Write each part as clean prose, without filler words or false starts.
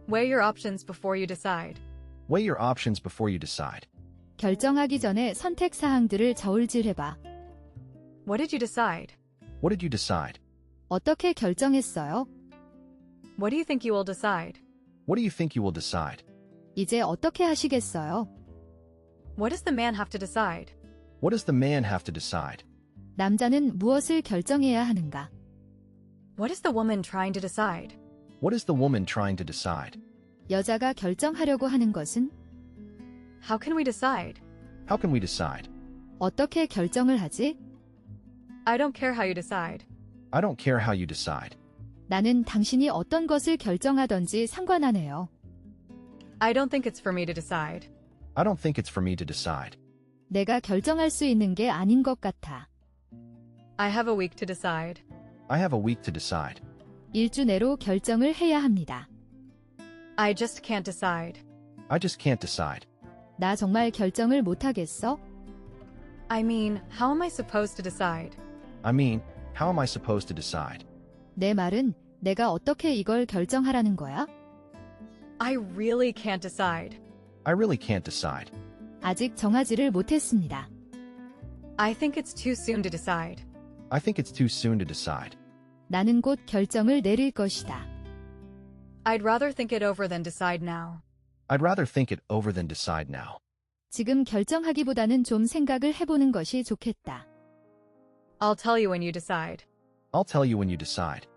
Weigh your options before you decide. Weigh your options before you decide. 결정하기 전에 선택 사항들을 저울질해봐. What did you decide? What did you decide? 어떻게 결정했어요? What do you think you will decide? What do you think you will decide? 이제 어떻게 하시겠어요? What does the man have to decide? What does the man have to decide? 남자는 무엇을 결정해야 하는가? What is the woman trying to decide? What is the woman trying to decide? 여자가 결정하려고 하는 것은? How can we decide? How can we decide? 어떻게 결정을 하지? I don't care how you decide. I don't care how you decide. 나는 당신이 어떤 것을 결정하던지 상관 안 해요. I don't think it's for me to decide. I don't think it's for me to decide. 내가 결정할 수 있는 게 아닌 것 같아. I have a week to decide. I have a week to decide. 일주 내로 결정을 해야 합니다. I just can't decide. I just can't decide. 나 정말 결정을 못하겠어? I mean, how am I supposed to decide? I mean, how am I supposed to decide? 내 말은 내가 어떻게 이걸 결정하라는 거야? I really can't decide. I really can't decide. 아직 정하지를 못했습니다. I think it's too soon to decide. I think it's too soon to decide. 나는 곧 결정을 내릴 것이다. I'd rather think it over than decide now. I'd rather think it over than decide now. 지금 결정하기보다는 좀 생각을 해보는 것이 좋겠다. I'll tell you when you decide. I'll tell you when you decide.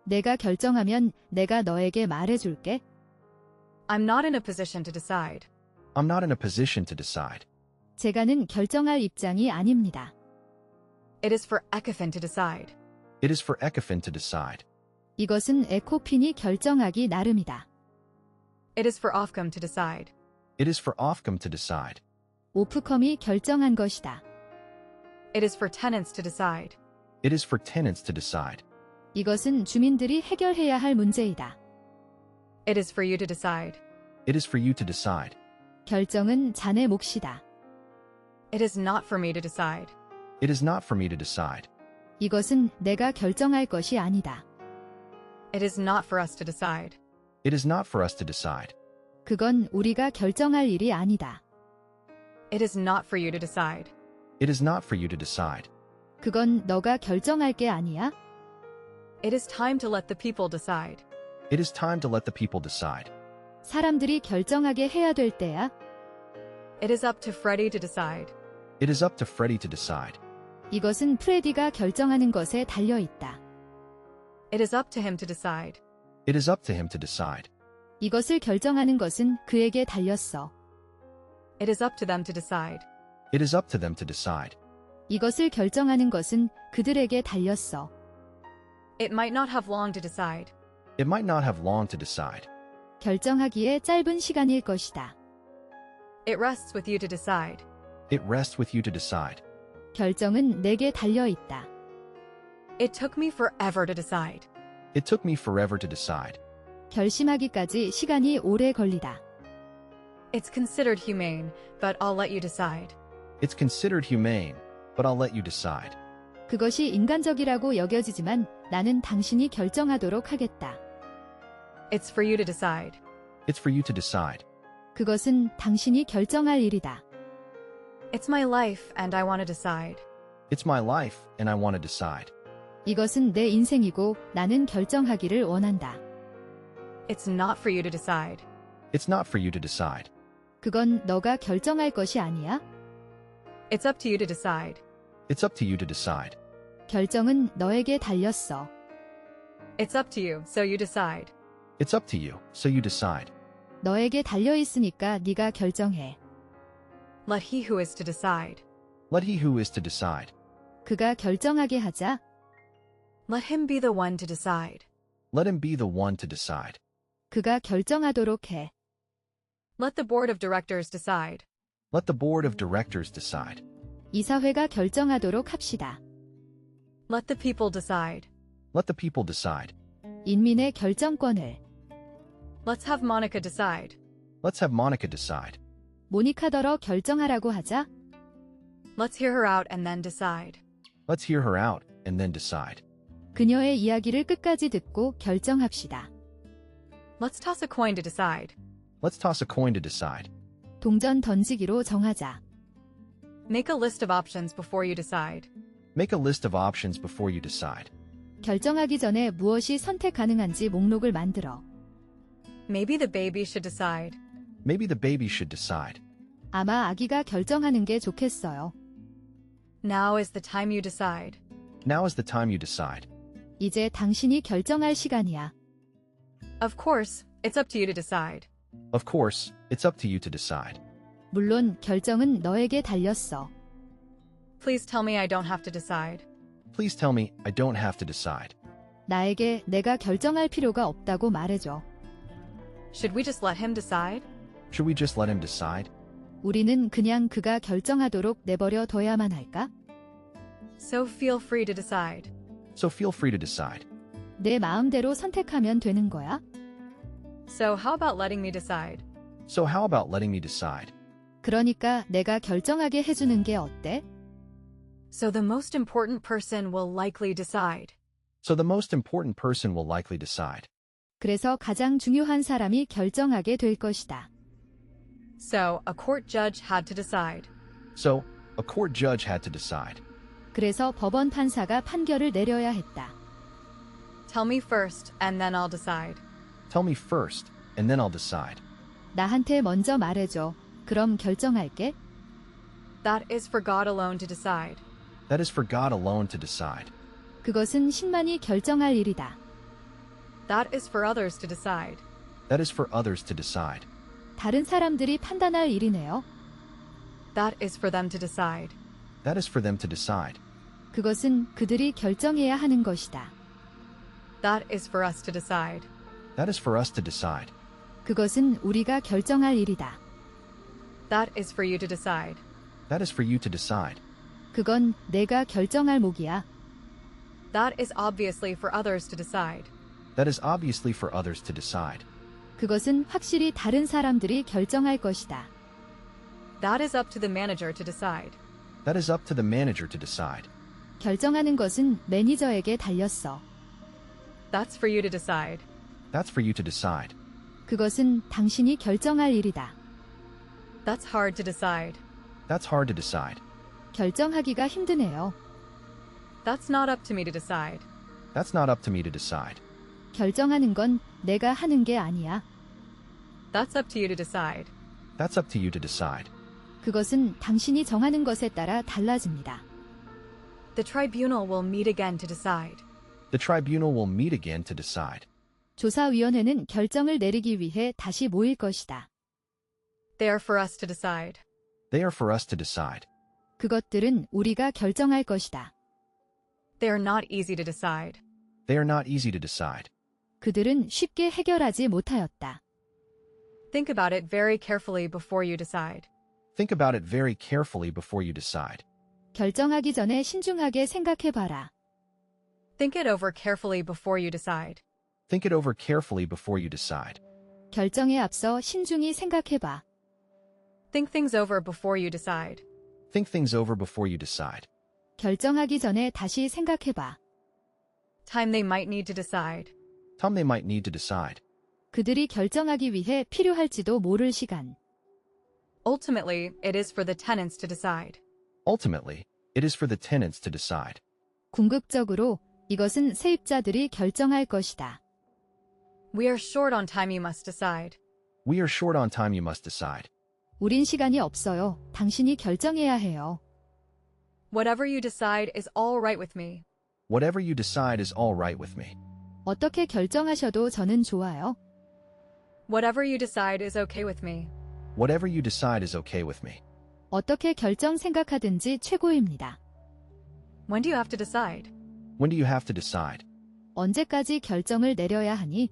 내가 결정하면 내가 너에게 말해줄게. I'm not in a position to decide. I'm not in a position to decide. 제가는 결정할 입장이 아닙니다. It is for ECOFIN to decide. It is for ECOFIN to decide. 이것은 에코핀이 결정하기 나름이다. It is for Ofcom to decide. It is for Ofcom to decide. 오프컴이 결정한 것이다. It is for tenants to decide. It is for tenants to decide. 이것은 주민들이 해결해야 할 문제이다. It is for you to decide. It is for you to decide. 결정은 자네 몫이다. It is not for me to decide. It is not for me to decide. 이것은 내가 결정할 것이 아니다. It is not for us to decide. It is not for us to decide. 그건 우리가 결정할 일이 아니다. It is not for you to decide. It is not for you to decide. 그건 너가 결정할 게 아니야? It is time to let the people decide. It is time to let the people decide. 사람들이 결정하게 해야 될 때야. It is up to Freddie to decide. It is up to Freddie to decide. 이것은 프레디가 결정하는 것에 달려 있다. It is up to him to decide. It is up to him to decide. 이것을 결정하는 것은 그에게 달렸어. It is up to them to decide. It is up to them to decide. 이것을 결정하는 것은 그들에게 달렸어. It might not have long to decide. It might not have long to decide. 결정하기에 짧은 시간일 것이다. It rests with you to decide. It rests with you to decide. 결정은 내게 달려 있다. It took me forever to decide. It took me forever to decide. 결심하기까지 시간이 오래 걸리다. It's considered humane, but I'll let you decide. It's considered humane, but I'll let you decide. 그것이 인간적이라고 여겨지지만 나는 당신이 결정하도록 하겠다. It's for you to decide. It's for you to decide. 그것은 당신이 결정할 일이다. It's my life and I want to decide. It's my life, and I want to decide. 이것은 내 인생이고 나는 결정하기를 원한다. It's not for you to decide. It's not for you to decide. 그건 너가 결정할 것이 아니야? It's up to you to decide. It's up to you to decide. 결정은 너에게 달렸어. It's up to you, so you decide. It's up to you, so you decide. 너에게 달려 있으니까 네가 결정해. Let he who is to decide. Let he who is to decide. 그가 결정하게 하자. Let him be the one to decide. Let him be the one to decide. 그가 결정하도록 해. Let the board of directors decide. Let the board of directors decide. 이사회가 결정하도록 합시다. Let the people decide. Let the people decide. 인민의 결정권을. Let's have Monica decide. Let's have Monica decide. 모니카더러 결정하라고 하자. Let's hear her out and then decide. Let's hear her out, and then decide. 그녀의 이야기를 끝까지 듣고 결정합시다. Let's toss a coin to decide. Let's toss a coin to decide. 동전 던지기로 정하자. Make a list of options before you decide. Make a list of options before you decide. 결정하기 전에 무엇이 선택 가능한지 목록을 만들어. Maybe the baby should decide. Maybe the baby should decide. 아마 아기가 결정하는 게 좋겠어요. Now is the time you decide. Now is the time you decide. 이제 당신이 결정할 시간이야. Of course, it's up to you to decide. Of course, it's up to you to decide. 물론 결정은 너에게 달렸어. Please tell me I don't have to decide. Please tell me I don't have to decide. 나에게 내가 결정할 필요가 없다고 말해줘. Should we just let him decide? Should we just let him decide? 우리는 그냥 그가 결정하도록 내버려 둬야만 할까? So feel free to decide. So feel free to decide. 내 마음대로 선택하면 되는 거야? So how about letting me decide? So how about letting me decide? 그러니까 내가 결정하게 해주는 게 어때? So the most important person will likely decide. So the most important person will likely decide. 그래서 가장 중요한 사람이 결정하게 될 것이다. So a court judge had to decide. So, a court judge had to decide. 그래서 법원 판사가 판결을 내려야 했다. Tell me first, and then I'll decide. Tell me first, and then I'll decide. 나한테 먼저 말해줘. 그럼 결정할게. That is for God alone to decide. That is for God alone to decide. 그것은 신만이 결정할 일이다. That is for others to decide. That is for others to decide. 다른 사람들이 판단할 일이네요. That is for them to decide. That is for them to decide. 그것은 그들이 결정해야 하는 것이다. That is for us to decide. That is for us to decide. 그것은 우리가 결정할 일이다. That is for you to decide. That is for you to decide. 그건 내가 결정할 몫이야. That is obviously for others to decide. That is obviously for others to decide. 그것은 확실히 다른 사람들이 결정할 것이다. That is up to the manager to decide. That is up to the manager to decide. 결정하는 것은 매니저에게 달렸어. That's for you to decide. That's for you to decide. 그것은 당신이 결정할 일이다. That's hard to decide. That's hard to decide. 결정하기가 힘드네요. That's not up to me to decide. That's not up to me to decide. 결정하는 건 내가 하는 게 아니야. That's up to you to decide. That's up to you to decide. 그것은 당신이 정하는 것에 따라 달라집니다. The tribunal will meet again to decide. The tribunal will meet again to decide. 조사위원회는 결정을 내리기 위해 다시 모일 것이다. They are for us to decide. They are for us to decide. 그것들은 우리가 결정할 것이다. They are not easy to decide. They are not easy to decide. 그들은 쉽게 해결하지 못하였다. Think about it very carefully before you decide. Think about it very carefully before you decide. 결정하기 전에 신중하게 생각해봐라. Think it over carefully before you decide. Think it over carefully before you decide. 결정에 앞서 신중히 생각해봐. Think things over before you decide. Think things over before you decide. 결정하기 전에 다시 생각해봐. Time they might need to decide. Time they might need to decide. 그들이 결정하기 위해 필요할지도 모를 시간. Ultimately, it is for the tenants to decide. Ultimately, it is for the tenants to decide. 궁극적으로 이것은 세입자들이 결정할 것이다. We are short on time, you must decide. We are short on time, you must decide. 우린 시간이 없어요. 당신이 결정해야 해요. Whatever you decide is all right with me. Whatever you decide is all right with me. 어떻게 결정하셔도 저는 좋아요. Whatever you decide is okay with me. Whatever you decide is okay with me. 어떻게 결정 생각하든지 최고입니다. When do you have to decide? When do you have to decide? 언제까지 결정을 내려야 하니?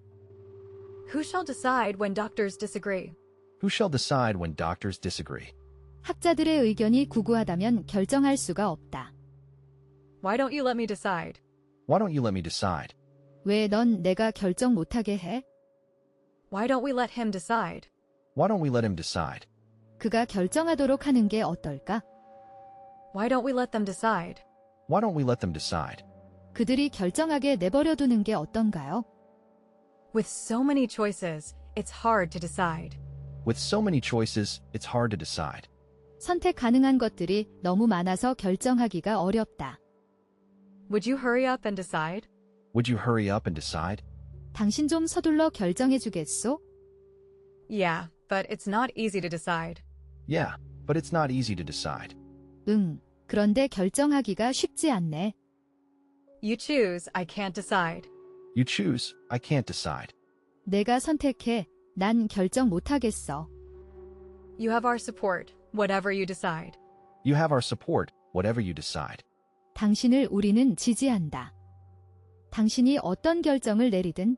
Who shall decide when doctors disagree? Who shall decide when doctors disagree? 학자들의 의견이 구구하다면 결정할 수가 없다. Why don't you let me decide? Why don't you let me decide? 왜 넌 내가 결정 못하게 해? Why don't we let him decide? Why don't we let him decide? 그가 결정하도록 하는 게 어떨까? Why don't we let them decide? Why don't we let them decide? 그들이 결정하게 내버려두는 게 어떤가요? With so many choices, it's hard to decide. With so many choices, it's hard to decide. 선택 가능한 것들이 너무 많아서 결정하기가 어렵다. Would you hurry up and decide? Would you hurry up and decide? 당신 좀 서둘러 결정해 주겠소? Yeah, but it's not easy to decide. Yeah, but it's not easy to decide. 응, 그런데 결정하기가 쉽지 않네. You choose, I can't decide. You choose, I can't decide. 내가 선택해, 난 결정 못하겠어. You have our support, whatever you decide. You have our support, whatever you decide. 당신을 우리는 지지한다. 당신이 어떤 결정을 내리든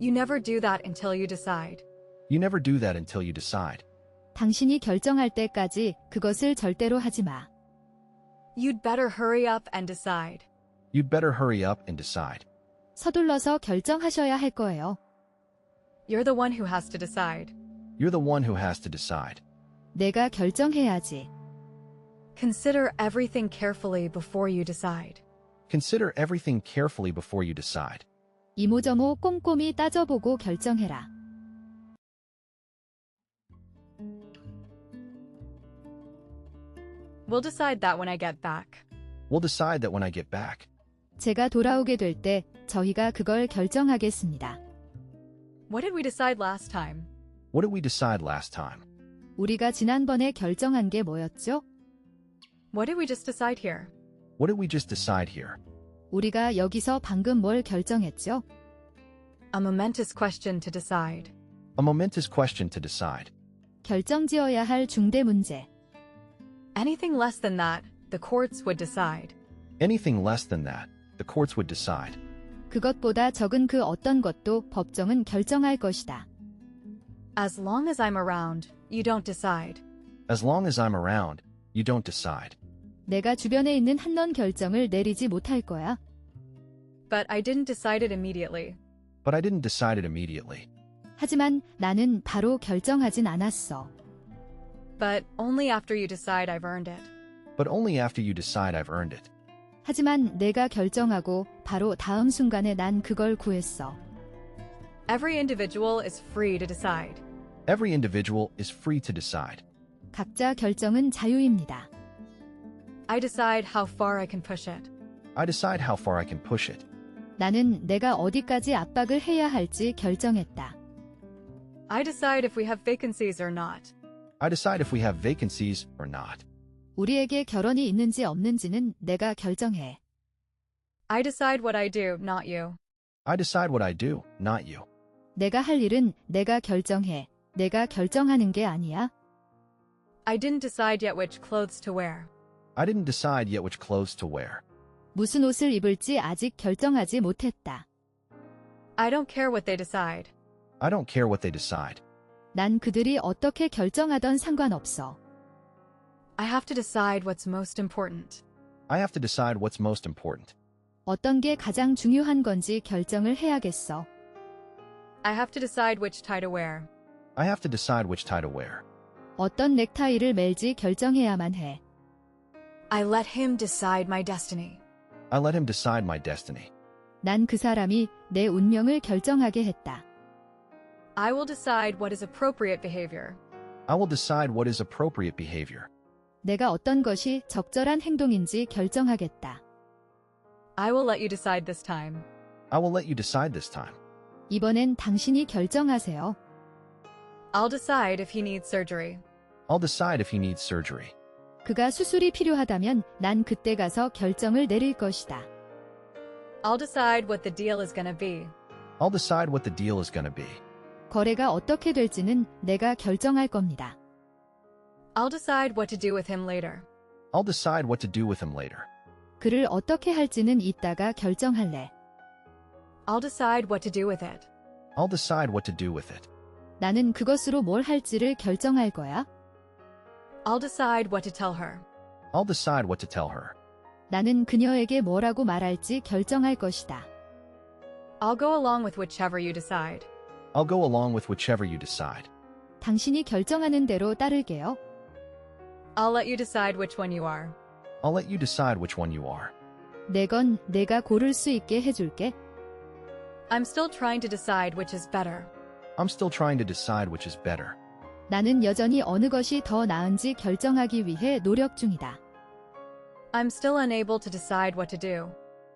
You never do that until you decide. You never do that until you decide. 당신이 결정할 때까지 그것을 절대로 하지 마. You'd better hurry up and decide. You'd better hurry up and decide. 서둘러서 결정하셔야 할 거예요. You're the one who has to decide. You're the one who has to decide. 내가 결정해야지. Consider everything carefully before you decide. Consider everything carefully before you decide. 이모저모 꼼꼼히 따져보고 결정해라. We'll decide that when I get back. We'll decide that when I get back. 제가 돌아오게 될 때 저희가 그걸 결정하겠습니다. What did we decide last time? What did we decide last time? 우리가 지난번에 결정한 게 뭐였죠? What did we just decide here? What did we just decide here? 우리가 여기서 방금 뭘 결정했죠? A momentous question to decide. A momentous question to decide. 결정지어야 할 중대 문제. Anything less than that, the courts would decide. Anything less than that, the courts would decide. 그것보다 적은 그 어떤 것도 법정은 결정할 것이다. As long as I'm around, you don't decide. As long as I'm around, you don't decide. 내가 주변에 있는 한넌 결정을 내리지 못할 거야. But I didn't decide it immediately. But I didn't decide it immediately. 하지만 나는 바로 결정하진 않았어. But only after you decide I've earned it. But only after you decide I've earned it. 하지만 내가 결정하고 바로 다음 순간에 난 그걸 구했어. Every individual is free to decide. Every individual is free to decide. 각자 결정은 자유입니다. I decide how far I can push it. I decide how far I can push it. 나는 내가 어디까지 압박을 해야 할지 결정했다. I decide if we have vacancies or not. I decide if we have vacancies or not. 우리에게 결혼이 있는지 없는지는 내가 결정해. I decide what I do, not you. I decide what I do, not you. 내가 할 일은 내가 결정해. 내가 결정하는 게 아니야. I didn't decide yet which clothes to wear. I didn't decide yet which clothes to wear. 무슨 옷을 입을지 아직 결정하지 못했다. I don't care what they decide. I don't care what they decide. 난 그들이 어떻게 결정하던 상관없어. I have to decide what's most important. I have to decide what's most important. 어떤 게 가장 중요한 건지 결정을 해야겠어. I have to decide which tie to wear. I have to decide which tie to wear. 어떤 넥타이를 멜지 결정해야만 해. I let him decide my destiny. I let him decide my destiny. 난 그 사람이 내 운명을 결정하게 했다. I will decide what is appropriate behavior. I will decide what is appropriate behavior. 내가 어떤 것이 적절한 행동인지 결정하겠다. I will let you decide this time. I will let you decide this time. 이번엔 당신이 결정하세요. I'll decide if he needs surgery. I'll decide if he needs surgery. 그가 수술이 필요하다면 난 그때 가서 결정을 내릴 것이다. I'll decide what the deal is gonna be. I'll decide what the deal is going to be. 거래가 어떻게 될지는 내가 결정할 겁니다. I'll decide what to do with him later. I'll decide what to do with him later. 그를 어떻게 할지는 이따가 결정할래. I'll decide what to do with it. I'll decide what to do with it. 나는 그것으로 뭘 할지를 결정할 거야. I'll decide what to tell her. I'll decide what to tell her. 나는 그녀에게 뭐라고 말할지 결정할 것이다. I'll go along with whichever you decide. I'll go along with whichever you decide. 당신이 결정하는 대로 따를게요. I'll let you decide which one you are. I'll let you decide which one you are. 내건 내가 고를 수 있게 해줄게. I'm still trying to decide which is better. I'm still trying to decide which is better. 나는 여전히 어느 것이 더 나은지 결정하기 위해 노력 중이다. I'm still unable to decide what to do.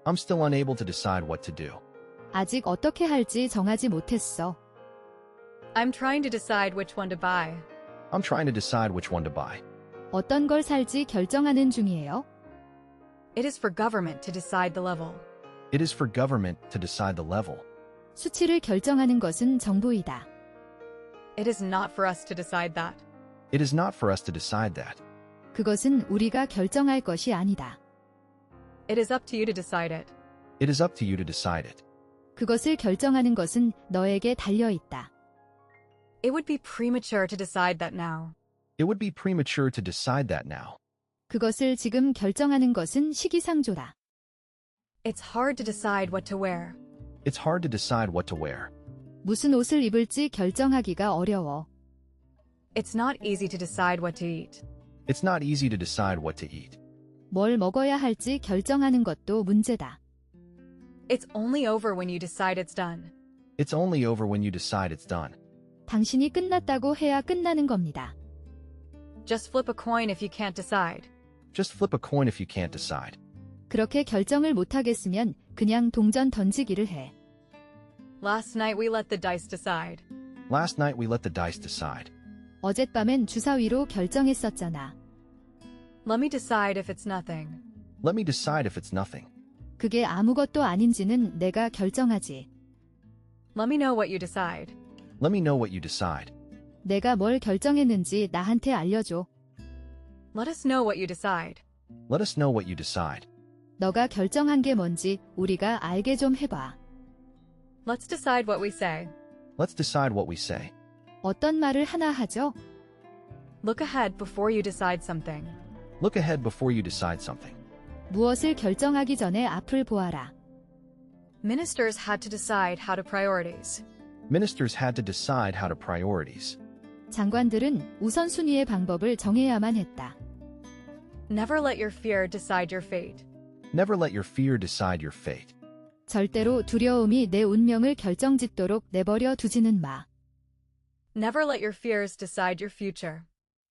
I'm still unable to decide what to do. 아직 어떻게 할지 정하지 못했어. I'm trying to decide which one to buy. I'm trying to decide which one to buy. 어떤 걸 살지 결정하는 중이에요. It is for government to decide the level. It is for government to decide the level. 수치를 결정하는 것은 정부이다. It is not for us to decide that. It is not for us to decide that. 그것은 우리가 결정할 것이 아니다. It is up to you to decide it. It is up to you to decide it. 그것을 결정하는 것은 너에게 달려 있다. It would be premature to decide that now. It would be premature to decide that now. 그것을 지금 결정하는 것은 시기상조다. It's hard to decide what to wear. It's hard to decide what to wear. 무슨 옷을 입을지 결정하기가 어려워. It's not easy to decide what to eat. It's not easy to decide what to eat. 뭘 먹어야 할지 결정하는 것도 문제다. It's only over when you decide it's done. It's only over when you decide it's done. 당신이 끝났다고 해야 끝나는 겁니다. Just flip a coin if you can't decide. Just flip a coin if you can't decide. 그렇게 결정을 못하겠으면 그냥 동전 던지기를 해. Last night we let the dice decide. Last night we let the dice decide. 어젯밤엔 주사위로 결정했었잖아. Let me decide if it's nothing. Let me decide if it's nothing. 그게 아무것도 아닌지는 내가 결정하지. Let me know what you decide. Let me know what you decide. 내가 뭘 결정했는지 나한테 알려줘. Let us know what you decide. Let us know what you decide. 너가 결정한 게 뭔지 우리가 알게 좀 해봐. Let's decide what we say. Let's decide what we say. 어떤 말을 하나 하죠? Look ahead before you decide something. Look ahead before you decide something. 무엇을 결정하기 전에 앞을 보아라. Ministers had to decide how to priorities. Ministers had to decide how to priorities. 장관들은 우선순위의 방법을 정해야만 했다. Never let your fear decide your fate. Never let your fear decide your fate. 절대로 두려움이 내 운명을 결정짓도록 내버려 두지는 마. Never let your fears decide your future.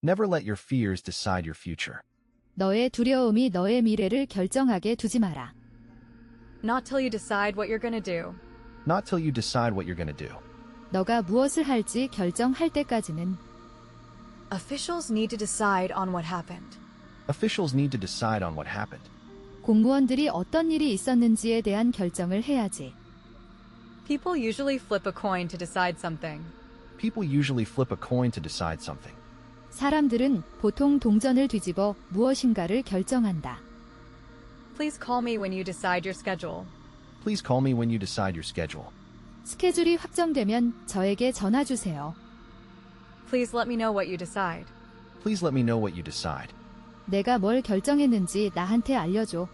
Never let your fears decide your future. 너의 두려움이 너의 미래를 결정하게 두지 마라. Not till you decide what you're gonna do. Not till you decide what you're going to do. 너가 무엇을 할지 결정할 때까지는 Officials need to decide on what happened. Officials need to decide on what happened. 공무원들이 어떤 일이 있었는지에 대한 결정을 해야지. People usually flip a coin to decide something. People usually flip a coin to decide something. 사람들은 보통 동전을 뒤집어 무엇인가를 결정한다. Please call me when you decide your schedule. Please call me when you decide your schedule. 스케줄이 확정되면 저에게 전화 주세요. Please let me know what you decide. Please let me know what you decide. 내가 뭘 결정했는지 나한테 알려줘.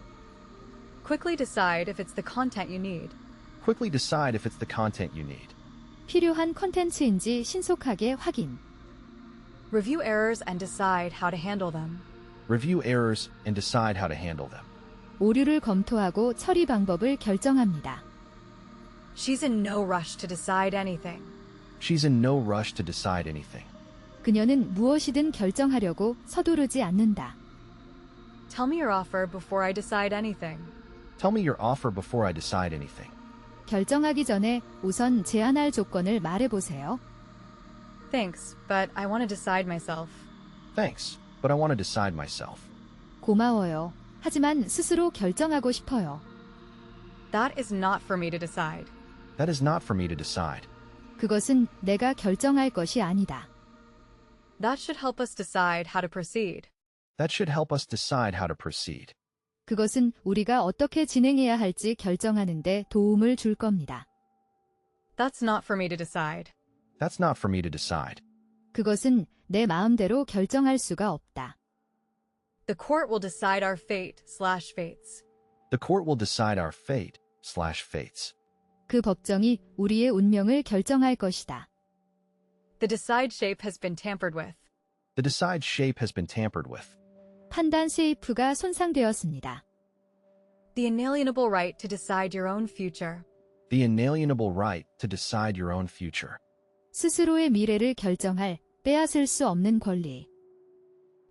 Quickly decide if it's the content you need. Quickly decide if it's the content you need. 필요한 콘텐츠인지 신속하게 확인. Review errors and decide how to handle them. Review errors and decide how to handle them. 오류를 검토하고 처리 방법을 결정합니다. She's in no rush to decide anything. She's in no rush to decide anything. 그녀는 무엇이든 결정하려고 서두르지 않는다. Tell me your offer before I decide anything. Tell me your offer before I decide anything. 결정하기 전에 우선 제안할 조건을 말해보세요. Thanks, but I want to decide myself. Thanks, but I want to decide myself. 고마워요. 하지만 스스로 결정하고 싶어요. That is not for me to decide. That is not for me to decide. 그것은 내가 결정할 것이 아니다. That should help us decide how to proceed. That should help us decide how to proceed. 그것은 우리가 어떻게 진행해야 할지 결정하는 데 도움을 줄 겁니다. That's not for me to decide. That's not for me to decide. 그것은 내 마음대로 결정할 수가 없다. The court will decide our fate/fates. The court will decide our fate/fates. 그 법정이 우리의 운명을 결정할 것이다. The decide shape has been tampered with. The decide shape has been tampered with. 판단 쉐이프가 손상되었습니다. The inalienable right to decide your own future. The inalienable right to decide your own future. 스스로의 미래를 결정할 빼앗을 수 없는 권리.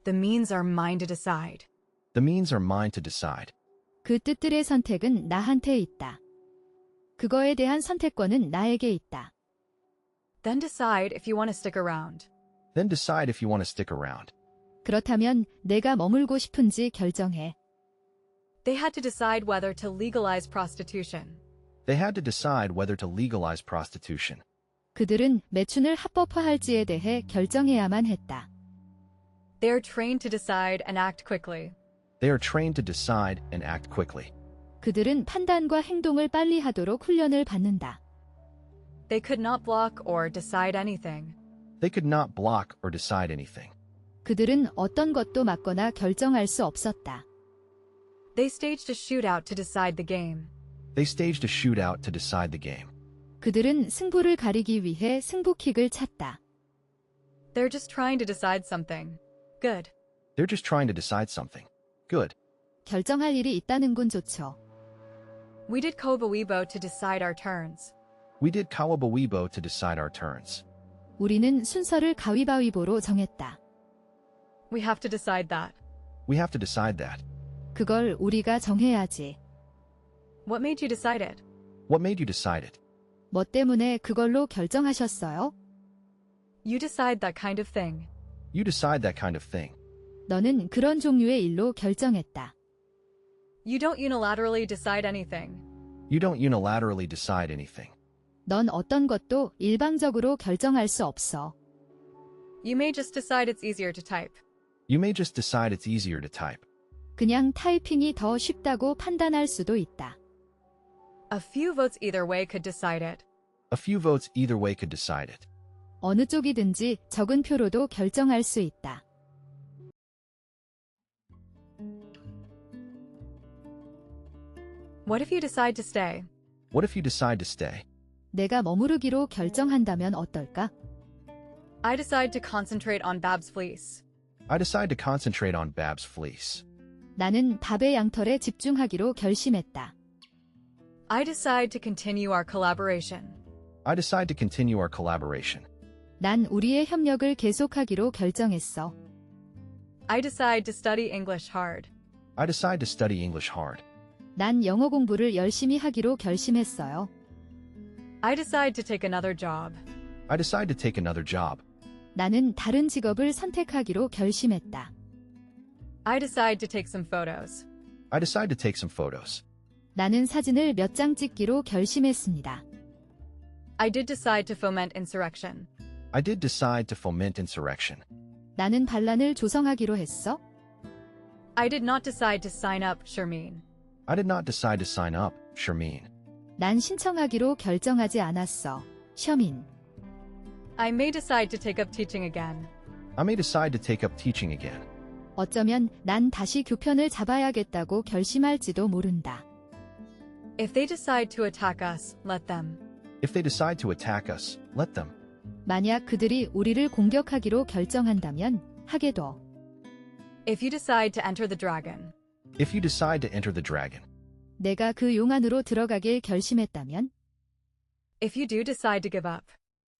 The means are mine to decide. The means are mine to decide. 그 뜻들의 선택은 나한테 있다. 그거에 대한 선택권은 나에게 있다. Then decide if you want to stick around. Then decide if you want to stick around. 그렇다면 내가 머물고 싶은지 결정해. They had to decide whether to legalize prostitution. They had to decide whether to legalize prostitution. 그들은 매춘을 합법화할지에 대해 결정해야만 했다. They are trained to decide and act quickly. They are trained to decide and act quickly. 그들은 판단과 행동을 빨리 하도록 훈련을 받는다. They could not block or decide anything. They could not block or decide anything. 그들은 어떤 것도 막거나 결정할 수 없었다. They staged a shootout to decide the game. They staged a shootout to decide the game. 그들은 승부를 가리기 위해 승부킥을 찼다. They're just trying to decide something. Good. They're just trying to decide something. Good. 결정할 일이 있다는 군 좋죠. We did Kobawibo to decide our turns. We did Kawabawibo to decide our turns. 우리는 순서를 가위바위보로 정했다. We have to decide that. We have to decide that. 그걸 우리가 정해야지. What made you decide it? What made you decide it? 뭐 때문에 그걸로 결정하셨어요? You decide that kind of thing. You decide that kind of thing. 너는 그런 종류의 일로 결정했다. You don't unilaterally decide anything. You don't unilaterally decide anything. 넌 어떤 것도 일방적으로 결정할 수 없어. You may just decide it's easier to type. You may just decide it's easier to type. 그냥 타이핑이 더 쉽다고 판단할 수도 있다. A few votes either way could decide it. A few votes either way could decide it. 어느 쪽이든지 적은 표로도 결정할 수 있다. What if you decide to stay? What if you decide to stay? 내가 머무르기로 결정한다면 어떨까? I decide to concentrate on Bab's fleece. I decide to concentrate on Bab's fleece. 나는 밥의 양털에 집중하기로 결심했다. I decide to continue our collaboration. I decide to continue our collaboration. 난 우리의 협력을 계속하기로 결정했어. I decide to study English hard. I decide to study English hard. 난 영어 공부를 열심히 하기로 결심했어요. I decide to take another job. I decide to take another job. 나는 다른 직업을 선택하기로 결심했다. I decide to take some photos. I decide to take some photos. 나는 사진을 몇 장 찍기로 결심했습니다. I did decide to foment insurrection. I did decide to foment insurrection. 나는 반란을 조성하기로 했어. I did not decide to sign up, Shermeen. I did not decide to sign up, Shermeen. 난 신청하기로 결정하지 않았어. 셔민. I may decide to take up teaching again. I may decide to take up teaching again. 어쩌면 난 다시 교편을 잡아야겠다고 결심할지도 모른다. If they decide to attack us, let them. If they decide to attack us, let them. 만약 그들이 우리를 공격하기로 결정한다면 하게 둬. If you decide to enter the dragon. If you decide to enter the dragon. 내가 그 용 안으로 들어가길 결심했다면 If you do decide to give up.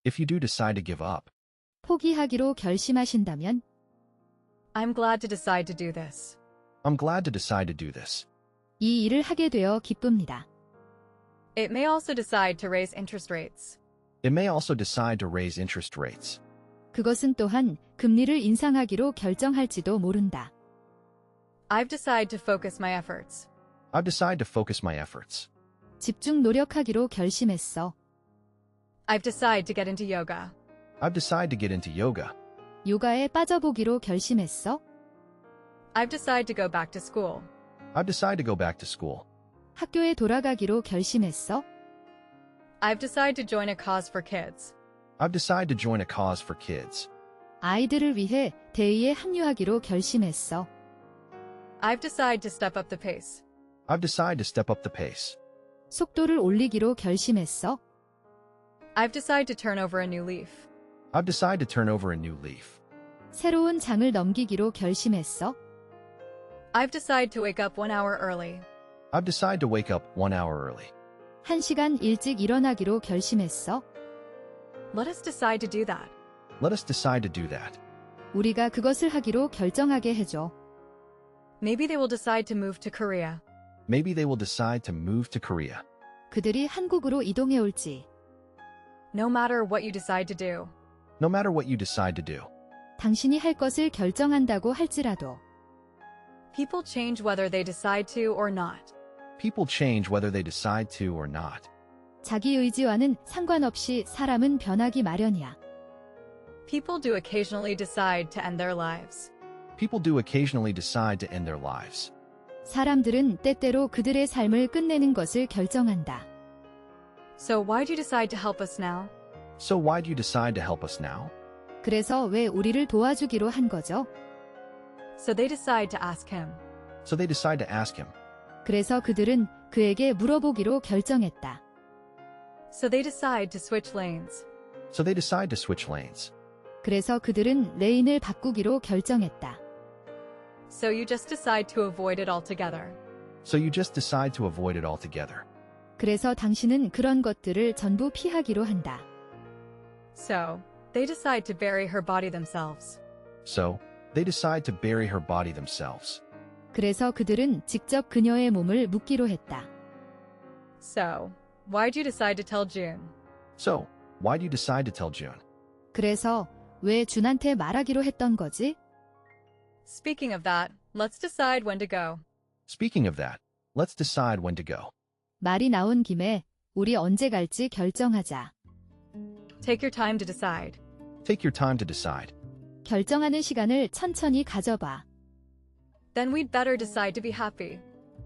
If you do decide to give up. 포기하기로 결심하신다면 I'm glad to decide to do this. I'm glad to decide to do this. 이 일을 하게 되어 기쁩니다. It may also decide to raise interest rates. It may also decide to raise interest rates. 그것은 또한 금리를 인상하기로 결정할지도 모른다. I've decided to focus my efforts. I've decided to focus my efforts. 집중 노력하기로 결심했어. I've decided to get into yoga. I've decided to get into yoga. 요가에 빠져보기로 결심했어. I've decided to go back to school. I've decided to go back to school. 학교에 돌아가기로 결심했어. I've decided to join a cause for kids. I've decided to join a cause for kids. 아이들을 위해 대의에 합류하기로 결심했어. I've decided to step up the pace. I've decided to step up the pace. 속도를 올리기로 결심했어. I've decided to turn over a new leaf. I've decided to turn over a new leaf. 새로운 장을 넘기기로 결심했어. I've decided to wake up 1 hour early. I've decided to wake up 1 hour early. 1시간 일찍 일어나기로 결심했어. Let us decide to do that. Let us decide to do that. 우리가 그것을 하기로 결정하게 해줘. Maybe they will decide to move to Korea. Maybe they will decide to move to Korea. 그들이 한국으로 이동해 올지. No matter what you decide to do. No matter what you decide to do. 당신이 할 것을 결정한다고 할지라도. People change whether they decide to or not. People change whether they decide to or not. 자기 의지와는 상관없이 사람은 변하기 마련이야. People do occasionally decide to end their lives. People do occasionally decide to end their lives. 사람들은 때때로 그들의 삶을 끝내는 것을 결정한다. So why do you decide to help us now? So why do you decide to help us now? 그래서 왜 우리를 도와주기로 한 거죠? So they decide to ask him. So they decide to ask him. 그래서 그들은 그에게 물어보기로 결정했다. So they decide to switch lanes. So they decide to switch lanes. 그래서 그들은 레인을 바꾸기로 결정했다. So you just decide to avoid it altogether. So you just decide to avoid it altogether. 그래서 당신은 그런 것들을 전부 피하기로 한다. So they decide to bury her body themselves. So they decide to bury her body themselves. 그래서 그들은 직접 그녀의 몸을 묻기로 했다. So why'd you decide to tell June? So why do you decide to tell June? 그래서 왜 준한테 말하기로 했던 거지? Speaking of that, let's decide when to go. Speaking of that, let's decide when to go. 말이 나온 김에 우리 언제 갈지 결정하자. Take your time to decide. Take your time to decide. 결정하는 시간을 천천히 가져봐. Then we'd better decide to be happy.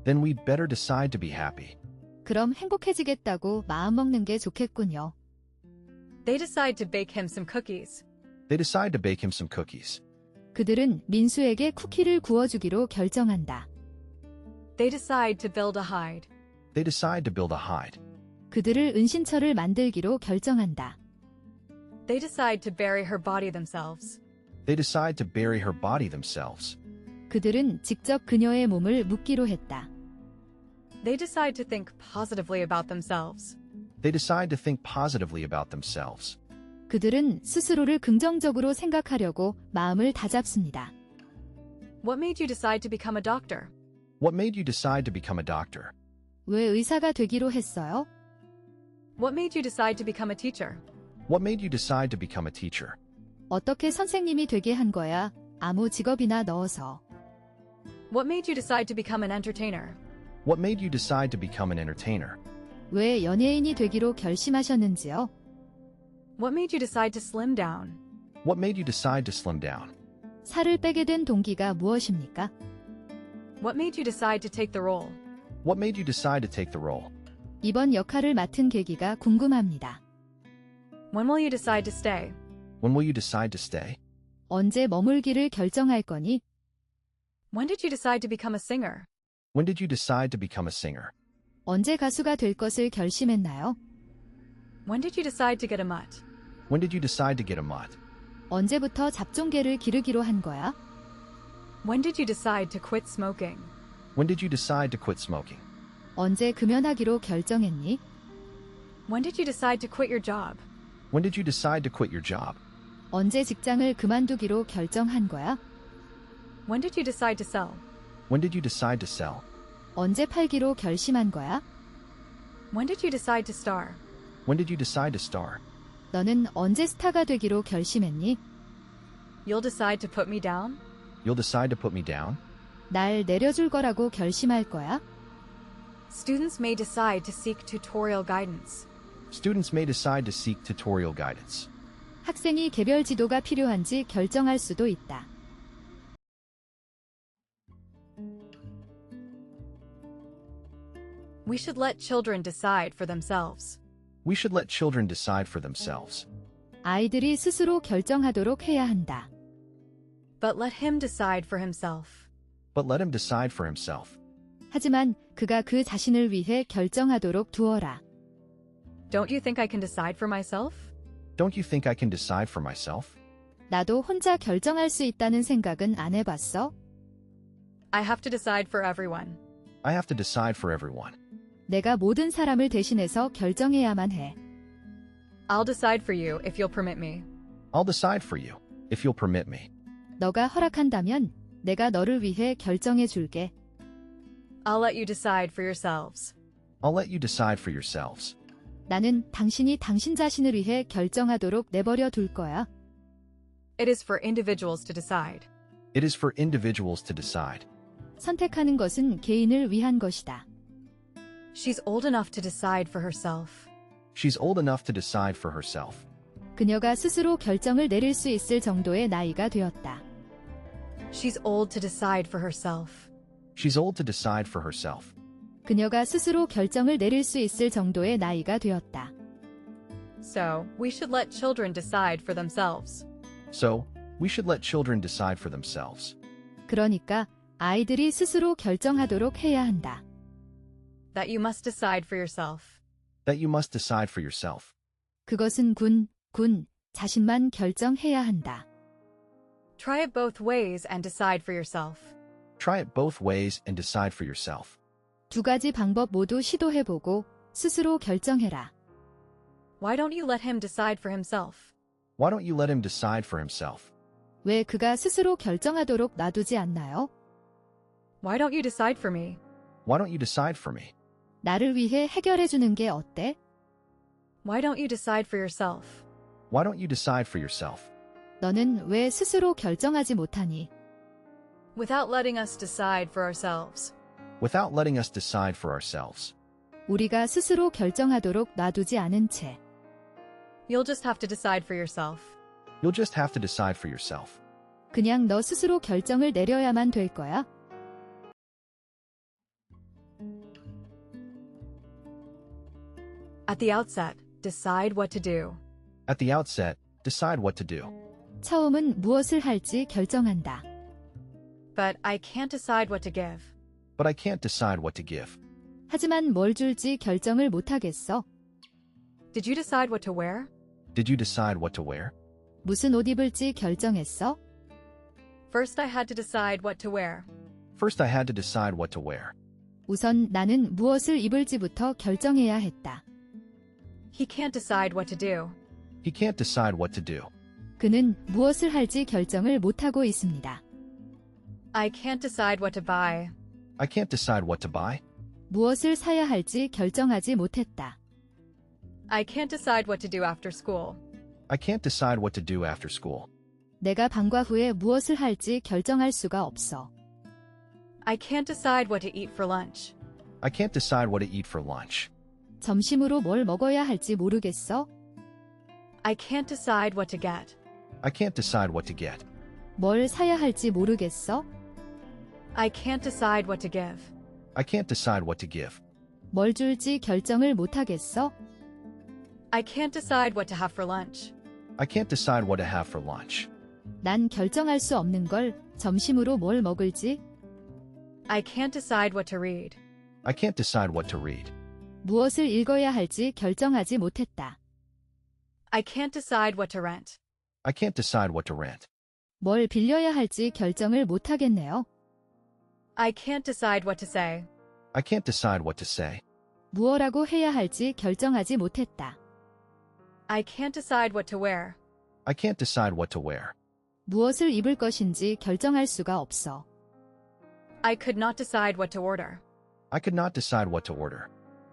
Then we'd better decide to be happy. 그럼 행복해지겠다고 마음먹는 게 좋겠군요. They decide to bake him some cookies. They decide to bake him some cookies. 그들은 민수에게 쿠키를 구워주기로 결정한다. They decide to build a hide. They decide to build a hide. 그들을 은신처를 만들기로 결정한다. They decide to bury her body themselves. They decide to bury her body themselves. 그들은 직접 그녀의 몸을 묻기로 했다. They decide to think positively about themselves. They decide to think positively about themselves. 그들은 스스로를 긍정적으로 생각하려고 마음을 다잡습니다. What made you decide to become a doctor? What made you decide to become a doctor? 왜 의사가 되기로 했어요? What made you decide to become a teacher? What made you decide to become a teacher? 어떻게 선생님이 되게 한 거야? 아무 직업이나 넣어서. What made you decide to become an entertainer? What made you decide to become an entertainer? 왜 연예인이 되기로 결심하셨는지요? What made you decide to slim down? What made you decide to slim down? 살을 빼게 된 동기가 무엇입니까? What made you decide to take the role? What made you decide to take the role? 이번 역할을 맡은 계기가 궁금합니다. When will you decide to stay? When will you decide to stay? 언제 머물기를 결정할 거니? When did you decide to become a singer? When did you decide to become a singer? 언제 가수가 될 것을 결심했나요? When did you decide to get a mutt? When did you decide to get a mutt? 언제부터 잡종개를 기르기로 한 거야? When did you decide to quit smoking? When did you decide to quit smoking? 언제 금연하기로 결정했니? When did you decide to quit your job? When did you decide to quit your job? 언제 직장을 그만두기로 결정한 거야? When did you decide to sell? When did you decide to sell? 언제 팔기로 결심한 거야? When did you decide to star? When did you decide to star? 너는 언제 스타가 되기로 결심했니? You'll decide to put me down? You'll decide to put me down? 날 내려줄 거라고 결심할 거야? Students may decide to seek tutorial guidance. Students may decide to seek tutorial guidance. 학생이 개별 지도가 필요한지 결정할 수도 있다. We should let children decide for themselves. We should let children decide for themselves. 아이들이 스스로 결정하도록 해야 한다. But let him decide for himself. But let him decide for himself. 하지만 그가 그 자신을 위해 결정하도록 두어라. Don't you think I can decide for myself? Don't you think I can decide for myself? 나도 혼자 결정할 수 있다는 생각은 안 해봤어? I have to decide for everyone. I have to decide for everyone. 내가 모든 사람을 대신해서 결정해야만 해. I'll decide for you if you'll permit me. I'll decide for you, if you'll permit me. 너가 허락한다면 내가 너를 위해 결정해 줄게. I'll let you decide for yourselves. I'll let you decide for yourselves. 나는 당신이 당신 자신을 위해 결정하도록 내버려 둘 거야. It is for individuals to decide. It is for individuals to decide. 선택하는 것은 개인을 위한 것이다. She's old enough to decide for herself. She's old enough to decide for herself. 그녀가 스스로 결정을 내릴 수 있을 정도의 나이가 되었다. She's old to decide for herself. She's old to decide for herself. 그녀가 스스로 결정을 내릴 수 있을 정도의 나이가 되었다. So, we should let children decide for themselves. So, we should let children decide for themselves. 그러니까 아이들이 스스로 결정하도록 해야 한다. That you must decide for yourself. That you must decide for yourself. 그것은 자신만 결정해야 한다. Try it both ways and decide for yourself. Try it both ways and decide for yourself. 두 가지 방법 모두 시도해보고 스스로 결정해라. Why don't you let him decide for himself? Why don't you let him decide for himself? 왜 그가 스스로 결정하도록 놔두지 않나요? Why don't you decide for me? Why don't you decide for me? 나를 위해 해결해주는 게 어때? Why don't you decide for yourself? Why don't you decide for yourself? 너는 왜 스스로 결정하지 못하니? Without letting us decide for ourselves. Without letting us decide for ourselves. 우리가 스스로 결정하도록 놔두지 않은 채. You'll just have to decide for yourself. You'll just have to decide for yourself. 그냥 너 스스로 결정을 내려야만 될 거야. At the outset, decide what to do. At the outset, decide what to do. 처음은 무엇을 할지 결정한다. But I can't decide what to give. But I can't decide what to give. 하지만 뭘 줄지 결정을 못하겠어. Did you decide what to wear? Did you decide what to wear? 무슨 옷 입을지 결정했어? First, I had to decide what to wear. First, I had to decide what to wear. 우선 나는 무엇을 입을지부터 결정해야 했다. He can't decide what to do. He can't decide what to do. 그는 무엇을 할지 결정을 못하고 있습니다. I can't decide what to buy. I can't decide what to buy. 무엇을 사야 할지 결정하지 못했다. I can't decide what to do after school. I can't decide what to do after school. 내가 방과 후에 무엇을 할지 결정할 수가 없어. I can't decide what to eat for lunch. I can't decide what to eat for lunch. 점심으로 뭘 먹어야 할지 모르겠어? I can't decide what to get. I can't decide what to get. 뭘 사야 할지 모르겠어? I can't decide what to give. I can't decide what to give. 뭘 줄지 결정을 못하겠어? I can't decide what to have for lunch. I can't decide what to have for lunch. 난 결정할 수 없는 걸 점심으로 뭘 먹을지? I can't decide what to read. I can't decide what to read. 무엇을 읽어야 할지 결정하지 못했다. I can't decide what to rent. I can't decide what to rent. 뭘 빌려야 할지 결정을 못하겠네요. I can't decide what to say. I can't decide what to say. 무엇라고 해야 할지 결정하지 못했다. I can't decide what to wear. I can't decide what to wear. 무엇을 입을 것인지 결정할 수가 없어. I could not decide what to order. I could not decide what to order.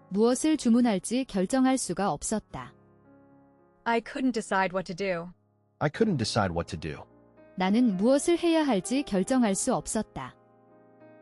무엇을 주문할지 결정할 수가 없었다. I couldn't decide what to do. I couldn't decide what to do. 나는 무엇을 해야 할지 결정할 수 없었다.